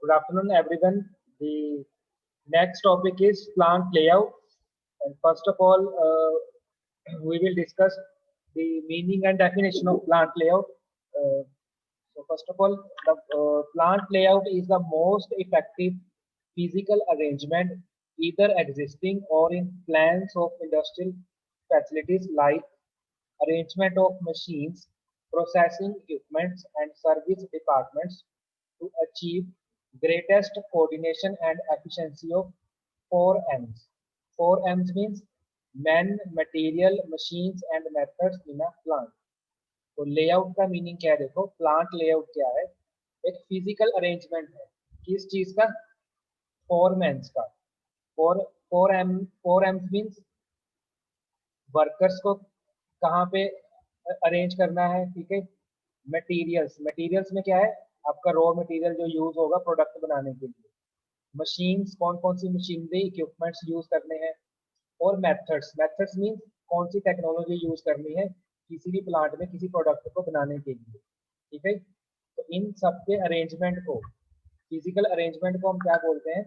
Good afternoon, everyone. The next topic is plant layout. And first of all, we will discuss the meaning and definition of plant layout. So first of all, the plant layout is the most effective physical arrangement, either existing or in plans of industrial facilities like arrangement of machines, processing equipments, and service departments to achieve greatest coordination and efficiency of 4 M's. 4 M's means men, material, machines and methods in a plant. तो layout का meaning क्या है? देखो, plant layout क्या है? एक physical arrangement है किस चीज का? 4 का। फोर एम मीन्स वर्कर्स को कहाँ पे अरेंज करना है, ठीक है। मटेरियल्स में क्या है? आपका रॉ मटेरियल जो यूज होगा प्रोडक्ट बनाने के लिए। मशीन्स, कौन कौन सी मशीनरी इक्विपमेंट्स यूज करने हैं। और मेथड्स मीन्स कौन सी टेक्नोलॉजी यूज करनी है किसी भी प्लांट में किसी प्रोडक्ट को बनाने के लिए, ठीक है। तो इन सब के अरेंजमेंट को, फिजिकल अरेंजमेंट को हम क्या बोलते हैं?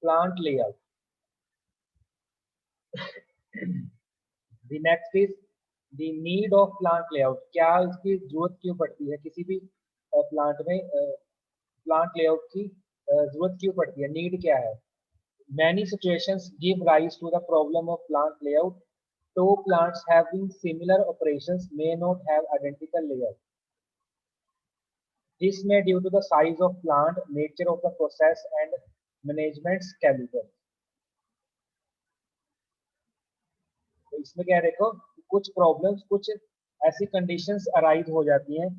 Plant layout. The next is the need of plant layout. क्या इसकी जरूरत क्यों पड़ती है किसी भी प्लांट में? प्लांट लेआउट की जरूरत क्यों पड़ती है? नीड क्या है? Many situations give rise to the problem of plant layout. Two plants having similar operations may not have identical layout. This may due to the size of plant, nature of the process, and management's caliber. तो इसमें क्या देखो, कुछ problems, कुछ ऐसी conditions arise हो जाती हैं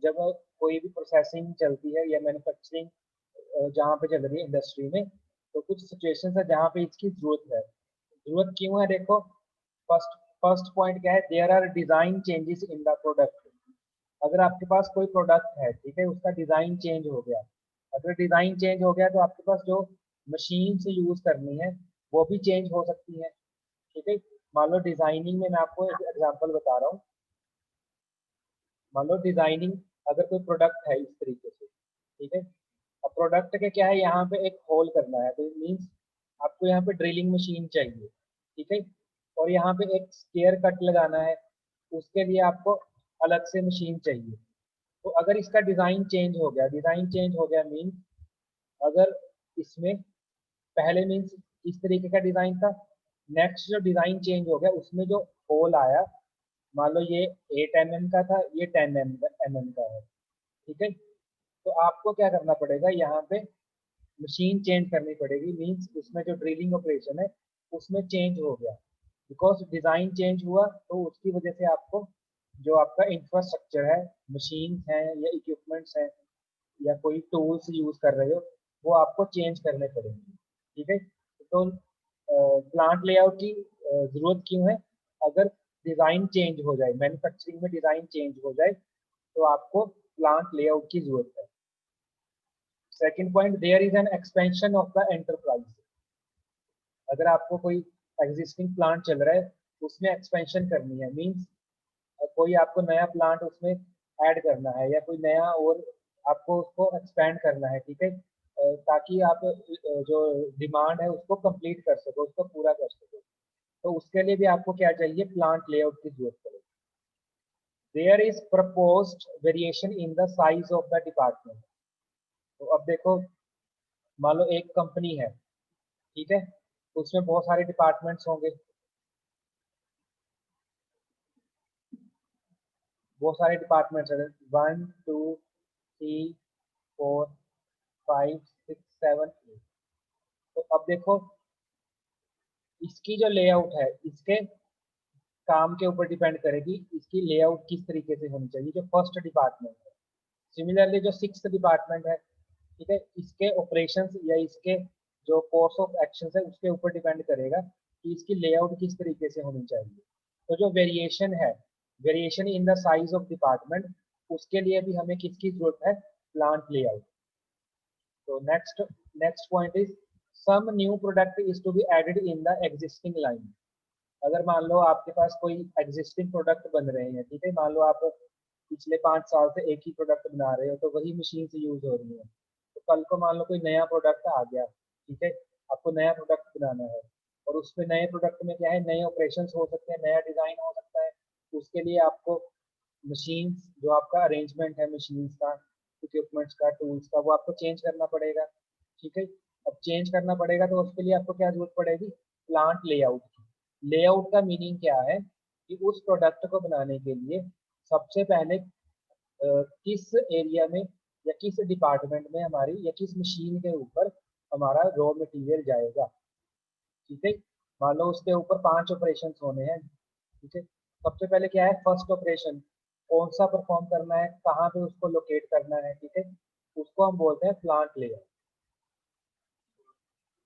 जब कोई भी प्रोसेसिंग चलती है या मैन्युफैक्चरिंग जहाँ पे चल रही है इंडस्ट्री में, तो कुछ सिचुएशंस है जहाँ पे इसकी जरूरत है। जरूरत क्यों है? देखो, फर्स्ट पॉइंट क्या है? There are design changes in the product. अगर आपके पास कोई प्रोडक्ट है, ठीक है, उसका डिजाइन चेंज हो गया। अगर डिजाइन चेंज हो गया तो आपके पास जो मशीन से यूज करनी है वो भी चेंज हो सकती है, ठीक है। मान लो डिजाइनिंग में, मैं आपको एक एग्जांपल बता रहा हूँ। मान लो डिजाइनिंग, अगर कोई प्रोडक्ट है इस तरीके से, ठीक है। अब प्रोडक्ट के क्या है, यहाँ पे एक होल करना है, तो मीन्स आपको यहाँ पे ड्रिलिंग मशीन चाहिए, ठीक है। और यहाँ पे एक स्क्वायर कट लगाना है, उसके लिए आपको अलग से मशीन चाहिए। तो अगर इसका डिजाइन चेंज हो गया, मीन्स अगर इसमें पहले मीन्स इस तरीके का डिजाइन था, नेक्स्ट जो डिजाइन चेंज हो गया उसमें जो होल आया, मान लो ये 8 mm का था, ये 10 mm का है, ठीक है। तो आपको क्या करना पड़ेगा? यहाँ पे मशीन चेंज करनी पड़ेगी, मींस उसमें जो ड्रिलिंग ऑपरेशन है उसमें चेंज हो गया। बिकॉज डिजाइन चेंज हुआ तो उसकी वजह से आपको जो आपका इंफ्रास्ट्रक्चर है, मशीन हैं या इक्विपमेंट्स हैं या कोई टूल्स यूज कर रहे हो, वो आपको चेंज करने पड़ेंगे, ठीक है। तो प्लांट लेआउट की जरूरत क्यों है? अगर डिजाइन चेंज हो जाए, मैन्युफैक्चरिंग में डिजाइन चेंज हो जाए, तो आपको प्लांट लेआउट की जरूरत है। Second point, there is an expansion of the enterprise. अगर आपको कोई एग्जिस्टिंग प्लांट चल रहा है उसमें एक्सपेंशन करनी है, मींस कोई आपको नया प्लांट उसमें ऐड करना है या कोई नया और आपको उसको एक्सपेंड करना है, ठीक है, ताकि आप जो डिमांड है उसको कंप्लीट कर सको, उसको पूरा कर सको। तो उसके लिए भी आपको क्या चाहिए? प्लांट लेआउट की जरूरत पड़ेगी। There is proposed variation in the size of the department. तो अब देखो, मान लो एक कंपनी है, ठीक है, उसमें बहुत सारे डिपार्टमेंट्स होंगे, बहुत सारे डिपार्टमेंट्स हैं, 1 2 3 4 5 6 7 8। तो अब देखो, इसकी जो लेआउट है इसके काम के ऊपर डिपेंड करेगी इसकी लेआउट किस तरीके से होनी चाहिए, जो फर्स्ट डिपार्टमेंट है। सिमिलरली जो 6th डिपार्टमेंट है, ठीक है, इसके ऑपरेशंस या इसके जो कोर्स ऑफ एक्शन है उसके ऊपर डिपेंड करेगा कि इसकी लेआउट किस तरीके से होनी चाहिए। तो जो वेरिएशन है, variation in the size of department, उसके लिए भी हमें किसकी जरूरत है? Plant layout. तो next point is some new product is to be added in the existing line. अगर मान लो आपके पास कोई एग्जिस्टिंग प्रोडक्ट बन रहे हैं, ठीक है, मान लो आप पिछले 5 साल से एक ही प्रोडक्ट बना रहे हो, तो वही मशीन से यूज हो रही है। तो कल को मान लो कोई नया प्रोडक्ट आ गया, ठीक है, आपको नया प्रोडक्ट बनाना है और उसमें नए प्रोडक्ट में क्या है, नए ऑपरेशंस हो सकते हैं, नया डिजाइन हो सकता है। उसके लिए आपको मशीन्स, जो आपका अरेंजमेंट है मशीन्स का, इक्विपमेंट्स का, टूल्स का, वो आपको चेंज करना पड़ेगा, ठीक है। अब चेंज करना पड़ेगा तो उसके लिए आपको क्या जरूरत पड़ेगी, प्लांट लेआउट की। लेआउट का मीनिंग क्या है कि उस प्रोडक्ट को बनाने के लिए सबसे पहले किस एरिया में या किस डिपार्टमेंट में हमारी या किस मशीन के ऊपर हमारा रॉ मटेरियल जाएगा, ठीक है। मान लो उसके ऊपर 5 ऑपरेशन होने हैं, ठीक है। सबसे पहले क्या है, फर्स्ट ऑपरेशन कौन सा परफॉर्म करना है, कहाँ पे उसको लोकेट करना है, ठीक है, उसको हम बोलते हैं प्लांट लेआउट।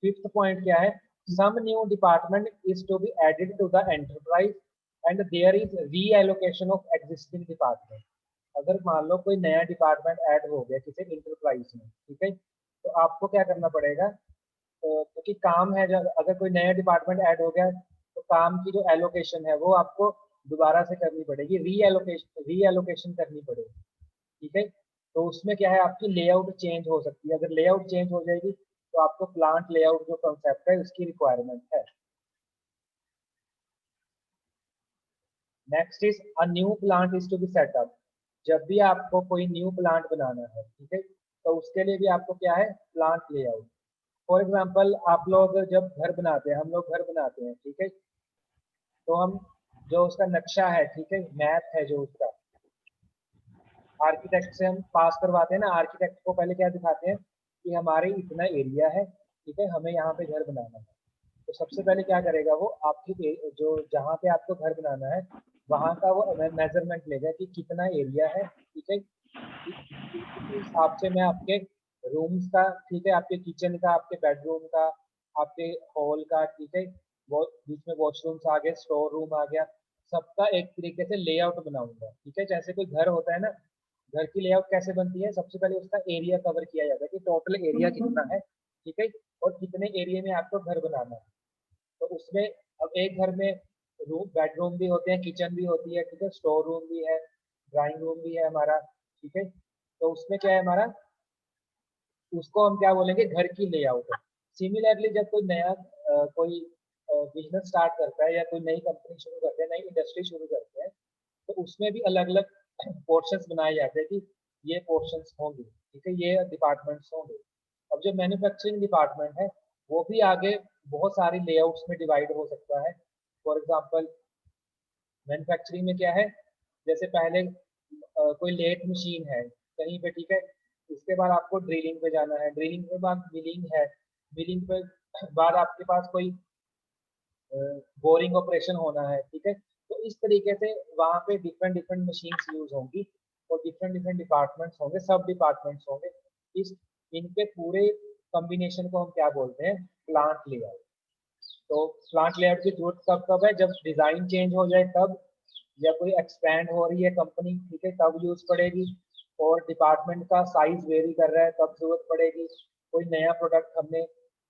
फिफ्थ पॉइंट क्या है, some new department is to be added to the enterprise and there is reallocation of existing department. अगर मान लो कोई नया डिपार्टमेंट ऐड हो गया किसी इंटरप्राइज में, ठीक है, तो आपको क्या करना पड़ेगा, क्योंकि काम है, जब अगर कोई नया डिपार्टमेंट ऐड हो गया तो काम की जो एलोकेशन है वो आपको दोबारा से करनी पड़ेगी, रीएलोकेशन करनी पड़ेगी, ठीक है। तो उसमें क्या है, आपकी लेआउट चेंज हो सकती है। अगर लेआउट चेंज हो जाएगी तो आपको प्लांट लेआउट जो कंसेप्ट है उसकी रिक्वायरमेंट है। Next is a new plant is to be setup. जब भी आपको कोई न्यू प्लांट बनाना है, ठीक है, तो उसके लिए भी आपको क्या है, प्लांट लेआउट। फॉर एग्जाम्पल आप लोग जब घर बनाते हैं, हम लोग घर बनाते हैं, ठीक है, तो हम जो उसका नक्शा है, ठीक है, मैप है जो उसका, आर्किटेक्ट से हम पास करवाते हैं ना, आर्किटेक्ट को पहले क्या दिखाते हैं कि हमारे इतना एरिया है, ठीक है, हमें यहाँ पे घर बनाना है। तो सबसे पहले क्या करेगा वो, आपकी जो जहाँ पे आपको घर बनाना है वहाँ का वो मेजरमेंट लेगा कि कितना एरिया है, ठीक है। इसी हिसाब से मैं आपके रूम्स का, ठीक है, आपके किचन का, आपके बेडरूम का, आपके हॉल का, ठीक है, वो बीच में वॉशरूम्स आ गए, स्टोर रूम आ गया, सबका एक तरीके से लेआउट बनाऊंगा, ठीक है। जैसे कोई घर होता है ना, घर की लेआउट कैसे बनती है, सबसे पहले उसका एरिया कवर किया जाता है कि टोटल एरिया कितना है, ठीक है, और कितने एरिया में आपको घर बनाना है। तो उसमें अब एक घर में रूम बेडरूम भी होते हैं, किचन भी होती है, ठीक है, स्टोर रूम भी है, ड्राइंग रूम भी है हमारा, ठीक है। तो उसमें क्या है हमारा, उसको हम क्या बोलेंगे, घर की लेआउट है। सिमिलरली जब कोई नया कोई बिजनेस स्टार्ट करता है या कोई नई कंपनी शुरू करते हैं, नई इंडस्ट्री शुरू करते हैं, तो उसमें भी अलग अलग पोर्शंस बनाए जाते हैं कि ये पोर्शंस होंगे, ठीक है, ये डिपार्टमेंट्स होंगे। अब जो मैन्युफैक्चरिंग डिपार्टमेंट है वो भी आगे बहुत सारी लेआउट्स में डिवाइड हो सकता है। फॉर एग्जांपल मैन्युफैक्चरिंग में क्या है, जैसे पहले कोई लेट मशीन है कहीं पे, ठीक है, उसके बाद आपको ड्रिलिंग पे जाना है, ड्रिलिंग के बाद मिलिंग है, मिलिंग पे बाद आपके पास कोई बोरिंग ऑपरेशन होना है, ठीक है। तो इस तरीके से वहाँ पे डिफरेंट डिफरेंट मशीन्स यूज होंगी और डिफरेंट डिफरेंट डिपार्टमेंट्स होंगे, सब डिपार्टमेंट्स होंगे। इस इनके पूरे कॉम्बिनेशन को हम क्या बोलते हैं, प्लांट लेआउट। तो प्लांट लेआउट की जरूरत कब कब है, जब डिजाइन चेंज हो जाए तब, या कोई एक्सपैंड हो रही है कंपनी, ठीक है, तब यूज पड़ेगी। और डिपार्टमेंट का साइज वेरी कर रहा है तब जरूरत पड़ेगी। कोई नया प्रोडक्ट हमने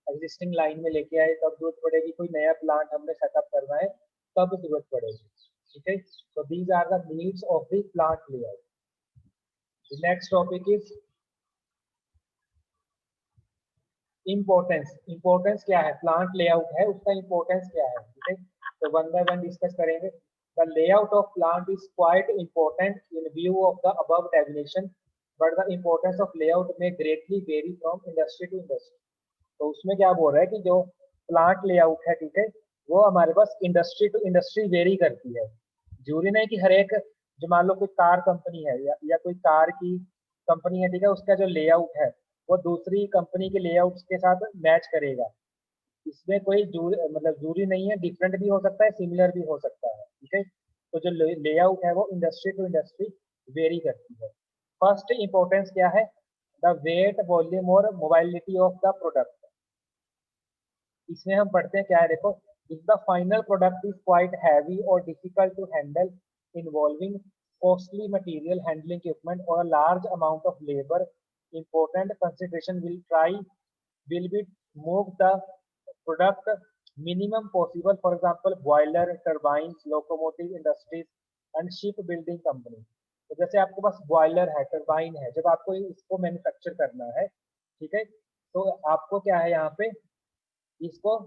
एग्जिस्टिंग लाइन में लेके आए तब जरूरत पड़ेगी। कोई नया प्लांट हमने सेटअप करना है तब जरूरत पड़ेगी, ठीक है। so these are the needs of the plant layout. The next topic is importance. Importance क्या है, प्लांट लेआउट है उसका इम्पोर्टेंस क्या है, ठीक है। तो वन बाय वन डिस्कस करेंगे। The layout of plant is quite important in view of the above definition, but the importance of layout में greatly vary from industry to industry. तो उसमें क्या बोल रहा है कि जो प्लांट लेआउट है, ठीक है, वो हमारे पास इंडस्ट्री टू इंडस्ट्री वेरी करती है। जरूरी नहीं कि हर एक, जो मान लो कोई कार कंपनी है या कोई कार की कंपनी है, ठीक है, उसका जो लेआउट है वो दूसरी कंपनी के लेआउट के साथ मैच करेगा। इसमें कोई मतलब जरूरी नहीं है, डिफरेंट भी हो सकता है, सिमिलर भी हो सकता है, ठीक है। तो जो लेआउट है वो इंडस्ट्री टू इंडस्ट्री वेरी करती है। फर्स्ट इंपॉर्टेंस क्या है, द वेट वॉल्यूम और मोबाइलिटी ऑफ द प्रोडक्ट। इसमें हम पढ़ते हैं क्या है, देखो, if the final product is quite heavy और difficult to handle involving costly material handling equipment और large amount of labour, important consideration will be move the product minimum possible, for example boiler, turbines, locomotive industries and ship building company। तो जैसे आपके पास boiler है, turbine है, जब आपको इसको manufacture करना है ठीक है। तो आपको क्या है यहाँ पे इसको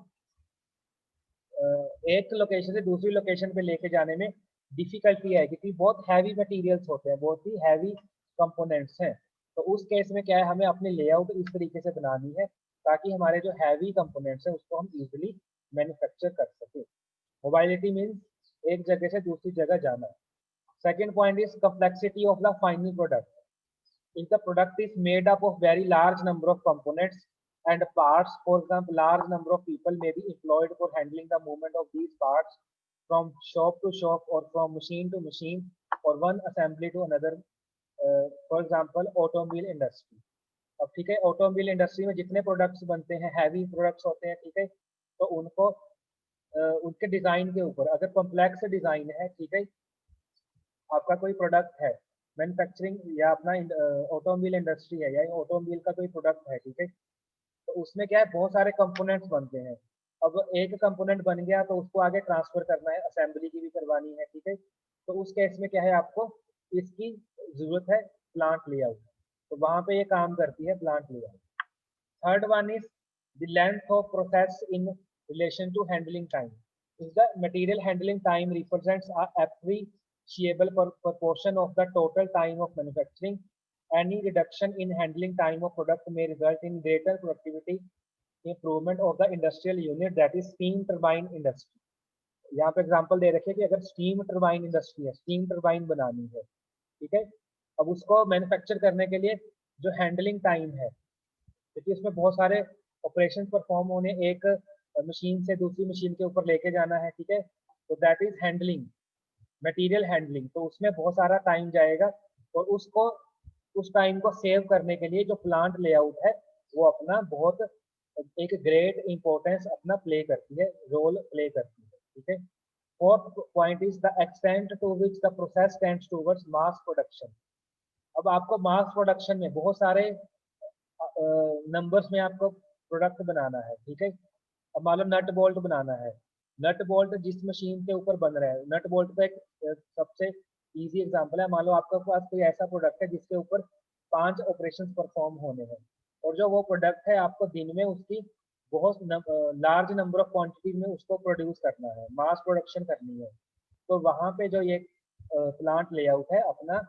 एक लोकेशन से दूसरी लोकेशन पे लेके जाने में डिफिकल्टी है, क्योंकि बहुत हैवी मटेरियल्स होते हैं, बहुत ही हैवी कंपोनेंट्स हैं। तो उस केस में क्या है, हमें अपनी लेआउट इस तरीके से बनानी है ताकि हमारे जो हैवी कंपोनेंट्स हैं उसको हम इजीली मैन्युफैक्चर कर सकें। मोबाइलिटी मीन्स एक जगह से दूसरी जगह जाना। Second point is complexity of the final product. If the product is made up of very large number of components and parts, for example, large number of people may be employed for handling the movement of these parts from shop to shop or from machine to machine or one assembly to another. For example, automobile industry. अब ठीक है, automobile industry में जितने products बनते हैं, heavy products होते हैं, ठीक है, तो उनको उनके डिजाइन के ऊपर, अगर कॉम्प्लेक्स डिजाइन है, ठीक है, आपका कोई प्रोडक्ट है मैन्युफैक्चरिंग या अपना ऑटोमोबाइल इंडस्ट्री है या ऑटोमोबाइल का कोई प्रोडक्ट है, ठीक है, तो उसमें क्या है बहुत सारे कंपोनेंट्स बनते हैं। अब एक कंपोनेंट बन गया तो उसको आगे ट्रांसफर करना है, असेंबली की भी करवानी है, ठीक है, तो उस केस में क्या है आपको इसकी जरूरत है प्लांट लेआउट, तो वहां पे ये काम करती है plant layout. Third one is the length of process in relation to handling time. Is the material handling time represents appreciable proportion of the total time of manufacturing. Any reduction in handling time of product may result in greater productivity improvement of the industrial unit, that is steam turbine industry. यहाँ पे example दे रखे कि अगर steam turbine industry है, steam turbine बनानी है, ठीक है, अब उसको मैन्युफैक्चर करने के लिए जो हैंडलिंग टाइम है, क्योंकि उसमें बहुत सारे ऑपरेशन परफॉर्म होने, एक मशीन से दूसरी मशीन के ऊपर लेके जाना है, ठीक है, तो that is handling, material handling, तो उसमें बहुत सारा टाइम जाएगा और उसको उस टाइम को सेव करने के लिए जो प्लांट लेआउट है वो अपना बहुत एक ग्रेट इंपॉर्टेंस अपना प्ले करती है, रोल प्ले करती है, ठीक है। Fourth point is the extent to which the process tends towards mass production. अब आपको मास प्रोडक्शन में बहुत सारे नंबर्स में आपको प्रोडक्ट बनाना है, ठीक है। अब मान लो नट बोल्ट बनाना है, नट बोल्ट जिस मशीन के ऊपर बन रहा है, नट बोल्ट का एक सबसे इजी एग्जांपल है, मान लो आपके पास कोई ऐसा प्रोडक्ट है जिसके ऊपर 5 ऑपरेशंस परफॉर्म होने हैं और जो वो प्रोडक्ट है आपको दिन में उसकी बहुत लार्ज नंबर ऑफ क्वांटिटी में उसको प्रोड्यूस करना है, मास प्रोडक्शन करनी है, तो वहां पे जो ये प्लांट लेआउट है अपना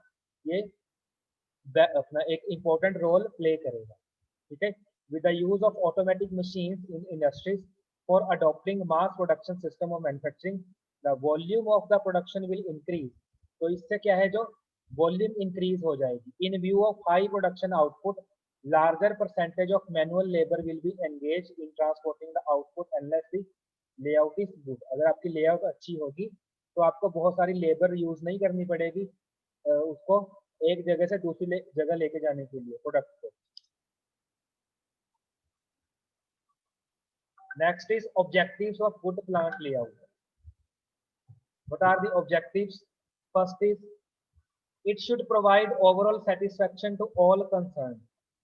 ये अपना एक इम्पोर्टेंट रोल प्ले करेगा, ठीक है। With the use of automatic machines in industries for adopting mass production system of manufacturing, the volume of the production will increase. तो इससे क्या है, जो वॉल्यूम इंक्रीज हो जाएगी। इन view of high production output, larger percentage of manual labor will be engaged in transporting the output unless the layout is good। अगर आपकी layout अच्छी होगी तो आपको बहुत सारी लेबर यूज नहीं करनी पड़ेगी उसको एक जगह से दूसरी जगह लेके जाने के लिए प्रोडक्ट को। Next is objectives of good plant layout. What are the objectives? First is it should provide overall satisfaction to all concern.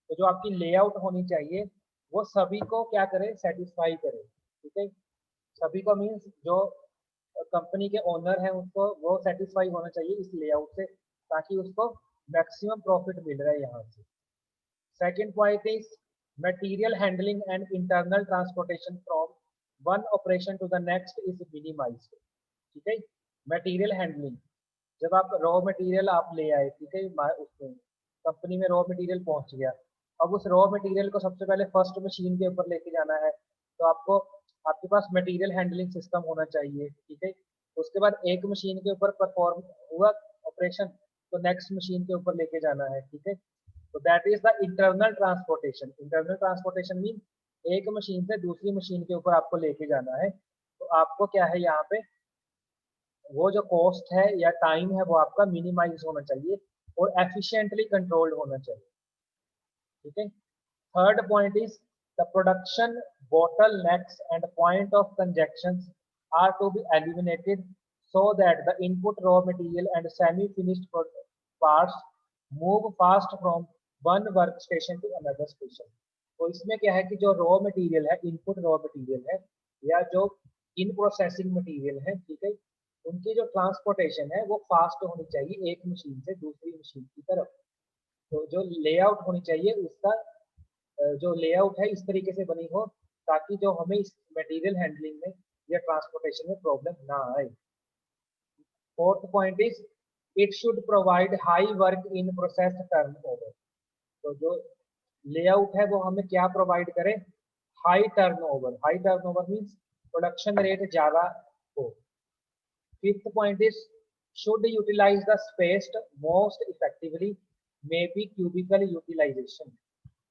तो जो आपकी लेआउट होनी चाहिए वो सभी को क्या करे, सेटिस्फाई करे, ठीक है। सभी को मीन्स जो कंपनी के ओनर है उसको वो सेटिस्फाई होना चाहिए इस लेआउट से, ताकि उसको मैक्सिमम प्रॉफिट मिल रहा है यहाँ से। Second point is material handling and internal transportation from one operation to the next is minimised, ठीक है। मटेरियल हैंडलिंग, जब आप रॉ मटेरियल आप ले आए, ठीक है, उसमें कंपनी में रॉ मटेरियल पहुंच गया, अब उस रॉ मटेरियल को सबसे पहले फर्स्ट मशीन के ऊपर लेके जाना है, तो आपको आपके पास मटेरियल हैंडलिंग सिस्टम होना चाहिए, ठीक है। उसके बाद एक मशीन के ऊपर परफॉर्म हुआ ऑपरेशन तो नेक्स्ट मशीन के ऊपर लेके जाना है, ठीक है। तो that is the internal transportation. Internal transportation mean एक मशीन से दूसरी मशीन के ऊपर आपको लेके जाना है, तो आपको क्या है यहाँ पे वो जो कॉस्ट है या टाइम है वो आपका मिनिमाइज होना चाहिए और एफिशिएंटली कंट्रोल्ड होना चाहिए, ठीक है। Third point is the production bottlenecks and point of conjunctions are to be eliminated so that the input raw material and semi-finished parts move fast from one workstation to another station। तो इसमें क्या है कि जो raw material है, input raw material है या जो इन प्रोसेसिंग मटेरियल है, ठीक है, उनकी जो ट्रांसपोर्टेशन है वो फास्ट होनी चाहिए एक मशीन से दूसरी मशीन की तरफ। तो जो लेआउट होनी चाहिए उसका जो लेआउट है इस तरीके से बनी हो ताकि जो हमें इस मटेरियल हैंडलिंग में या ट्रांसपोर्टेशन में प्रॉब्लम ना आए। Fourth point is it should provide high work in process turnover. तो जो लेआउट है वो हमें क्या प्रोवाइड करे, high turnover. High turnover means production rate ज्यादा हो। Fifth point is should utilise the space most effectively, may be cubical utilisation.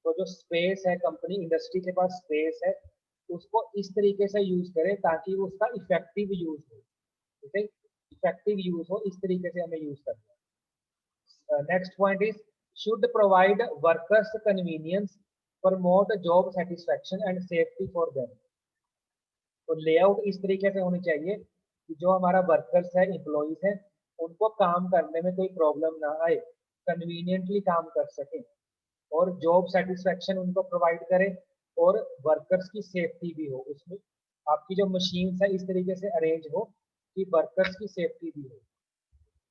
तो जो स्पेस है, कंपनी इंडस्ट्री के पास स्पेस है, उसको इस तरीके से यूज करें ताकि वो उसका इफेक्टिव यूज हो। ठीक है, इफेक्टिव यूज हो, इस तरीके से हमें यूज करना है। Next point is should provide workers convenience, promote job satisfaction and safety for them. तो लेआउट इस तरीके से होनी चाहिए कि जो हमारा वर्कर्स है, एम्प्लॉइज है, उनको काम करने में कोई प्रॉब्लम ना आए, कन्वीनियंटली काम कर सके, और जॉब सेटिस्फेक्शन उनको प्रोवाइड करे, और वर्कर्स की सेफ्टी भी हो। उसमें आपकी जो मशीन्स है इस तरीके से अरेंज हो कि वर्कर्स की सेफ्टी भी हो।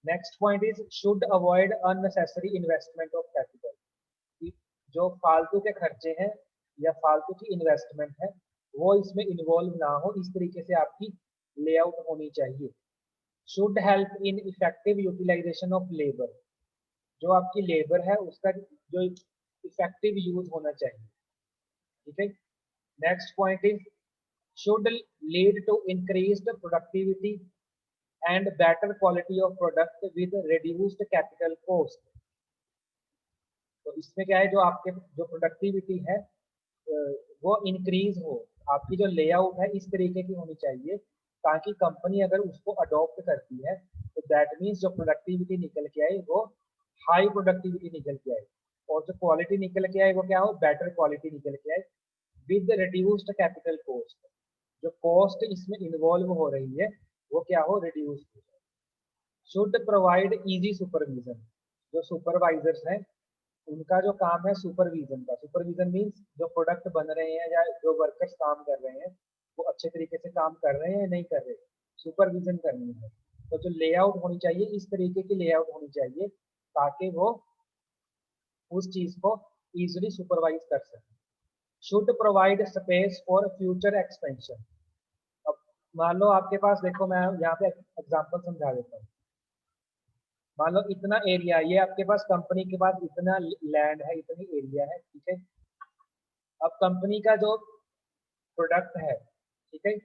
Next point is should avoid unnecessary investment of capital. जो फालतू के खर्चे हैं या फालतू की इन्वेस्टमेंट है वो इसमें इन्वॉल्व ना हो, इस तरीके से आपकी लेआउट होनी चाहिए। Should help in effective utilisation of labour. जो आपकी लेबर है उसका जो इफेक्टिव यूज होना चाहिए। ठीक है। Next point is should lead to increased productivity and better quality of product with reduced capital cost. तो इसमें क्या है, जो आपके जो प्रोडक्टिविटी है वो इंक्रीज हो। आपकी जो लेआउट है इस तरीके की होनी चाहिए ताकि कंपनी अगर उसको अडॉप्ट करती है तो दैट मीन्स जो प्रोडक्टिविटी निकल के आए वो हाई प्रोडक्टिविटी निकल के आए, और जो क्वालिटी निकल के आए वो क्या हो, बेटर क्वालिटी निकल के आए विद रिड्यूस्ड कैपिटल कॉस्ट। जो कॉस्ट इसमें इन्वॉल्व हो रही है वो क्या हो, रिड्यूस हो जाए। Should provide easy supervision. जो सुपरवाइजर्स हैं उनका जो काम है सुपरविजन का। सुपरविजन मीन्स जो प्रोडक्ट बन रहे हैं या जो वर्कर्स काम कर रहे हैं वो अच्छे तरीके से काम कर रहे हैं या नहीं कर रहे, सुपरविजन करनी है। तो जो लेआउट होनी चाहिए इस तरीके की लेआउट होनी चाहिए ताकि वो उस चीज को इजीली सुपरवाइज कर सके। Should provide space for future expansion. अब मान लो आपके पास, देखो मैं यहाँ पे एग्जांपल समझा देता हूँ। मान लो इतना एरिया, ये आपके पास कंपनी के पास इतना लैंड है, इतनी एरिया है। ठीक है। अब कंपनी का जो प्रोडक्ट है, ठीक है,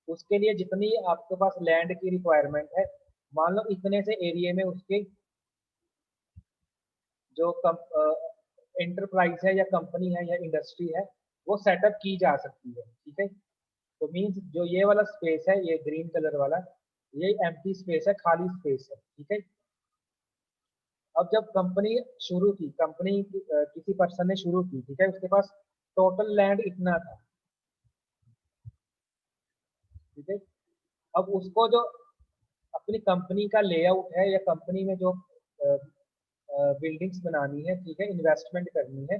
उसके लिए जितनी आपके पास लैंड की रिक्वायरमेंट है, मान लो इतने से एरिया में उसके जो एंटरप्राइज है या कंपनी है या इंडस्ट्री है वो सेटअप की जा सकती है। ठीक है। तो मीन्स जो ये वाला स्पेस है, ये ग्रीन कलर वाला, ये एम्प्टी स्पेस है, खाली स्पेस है। ठीक है। अब जब कंपनी शुरू की, कंपनी किसी पर्सन ने शुरू की, ठीक है, उसके पास टोटल लैंड इतना था। ठीक है। अब उसको जो अपनी कंपनी का लेआउट है या कंपनी में जो बिल्डिंग्स बनानी है, ठीक है, इन्वेस्टमेंट करनी है,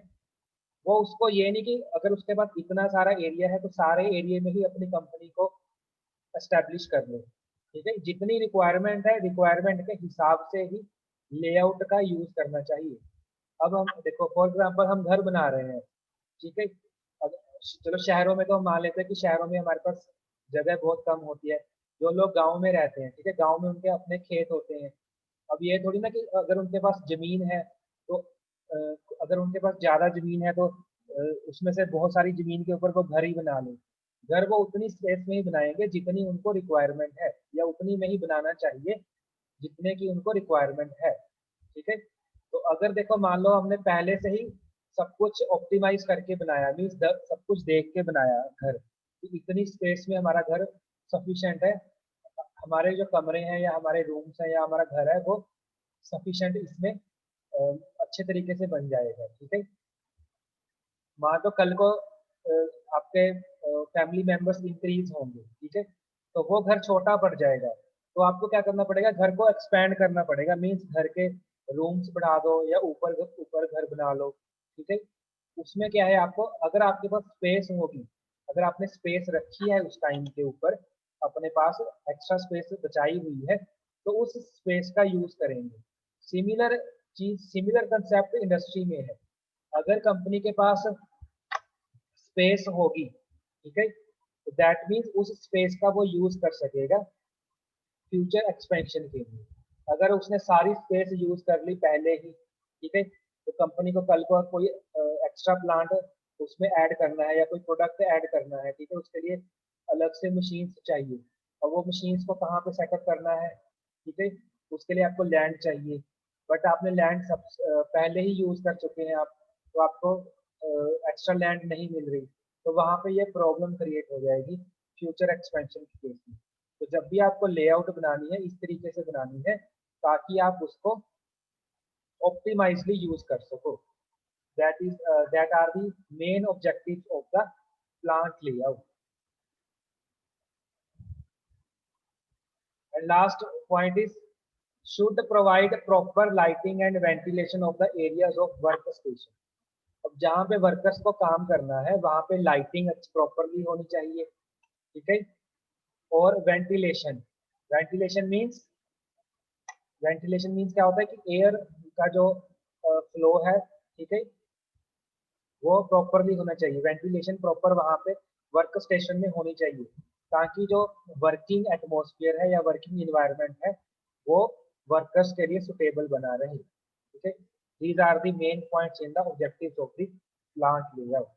वो उसको ये नहीं कि अगर उसके पास इतना सारा एरिया है तो सारे एरिया में ही अपनी कंपनी को एस्टेब्लिश कर ले। ठीक है। जितनी रिक्वायरमेंट है, रिक्वायरमेंट के हिसाब से ही लेआउट का यूज करना चाहिए। अब हम देखो, फॉर एग्जांपल हम घर बना रहे हैं। ठीक है। अब चलो शहरों में तो हम मान लेते हैं कि शहरों में हमारे पास जगह बहुत कम होती है। जो लोग गांव में रहते हैं, ठीक है, गांव में उनके अपने खेत होते हैं। अब ये थोड़ी ना कि अगर उनके पास जमीन है तो अगर उनके पास ज्यादा जमीन है तो उसमें से बहुत सारी जमीन के ऊपर वो घर ही बना ले। घर वो उतनी स्पेस में ही बनाएंगे जितनी उनको रिक्वायरमेंट है, या उतनी में ही बनाना चाहिए जितने की उनको रिक्वायरमेंट है। ठीक है। तो अगर देखो मान लो हमने पहले से ही सब कुछ ऑप्टिमाइज करके बनाया, मीन्स सब कुछ देख के बनाया घर कि इतनी स्पेस में हमारा घर सफिशिएंट है, हमारे जो कमरे हैं या हमारे रूम्स हैं या हमारा घर है वो सफिशिएंट इसमें अच्छे तरीके से बन जाएगा। ठीक है। मान लो कल को आपके फैमिली मेंबर्स इंक्रीज होंगे, ठीक है, तो वो घर छोटा पड़ जाएगा। तो आपको क्या करना पड़ेगा, घर को एक्सपेंड करना पड़ेगा। मीन्स घर के रूम्स बढ़ा दो या ऊपर ऊपर घर बना लो। ठीक है। उसमें क्या है, आपको अगर आपके पास स्पेस होगी, अगर आपने स्पेस रखी है उस टाइम के ऊपर, अपने पास एक्स्ट्रा स्पेस बचाई हुई है, तो उस स्पेस का यूज करेंगे। सिमिलर चीज, सिमिलर कंसेप्ट इंडस्ट्री में है। अगर कंपनी के पास स्पेस होगी, ठीक है, तो दैट मीन्स उस स्पेस का वो यूज कर सकेगा फ्यूचर एक्सपेंशन के लिए। अगर उसने सारी स्पेस यूज कर ली पहले ही, ठीक है, तो कंपनी को कल को कोई एक्स्ट्रा प्लांट उसमें ऐड करना है या कोई प्रोडक्ट ऐड करना है, ठीक है, उसके लिए अलग से मशीन्स चाहिए। और वो मशीन्स को कहाँ पे सेटअप करना है, ठीक है, उसके लिए आपको लैंड चाहिए, बट आपने लैंड सब पहले ही यूज कर चुके हैं आप, तो आपको एक्स्ट्रा लैंड नहीं मिल रही, तो वहाँ पे ये प्रॉब्लम क्रिएट हो जाएगी फ्यूचर एक्सपेंशन के केस में। तो जब भी आपको लेआउट बनानी है इस तरीके से बनानी है ताकि आप उसको ऑप्टिमाइजली यूज कर सको। That are the main objectives of the plant layout. And last point is should provide proper lighting and ventilation of the areas of workstation. अब जहाँ पे वर्कर्स को काम करना है वहाँ पे लाइटिंग प्रॉपरली होनी चाहिए, ठीक है, और वेंटिलेशन मीन्स क्या होता है कि एयर का जो फ्लो है, ठीक है, वो प्रॉपरली होना चाहिए। वेंटिलेशन प्रॉपर वहाँ पे वर्क स्टेशन में होनी चाहिए ताकि जो वर्किंग एटमॉस्फेयर है या वर्किंग इन्वायरमेंट है वो वर्कर्स के लिए सुटेबल बना रहे, ठीक है। These are the main points in the objectives of the plant layout.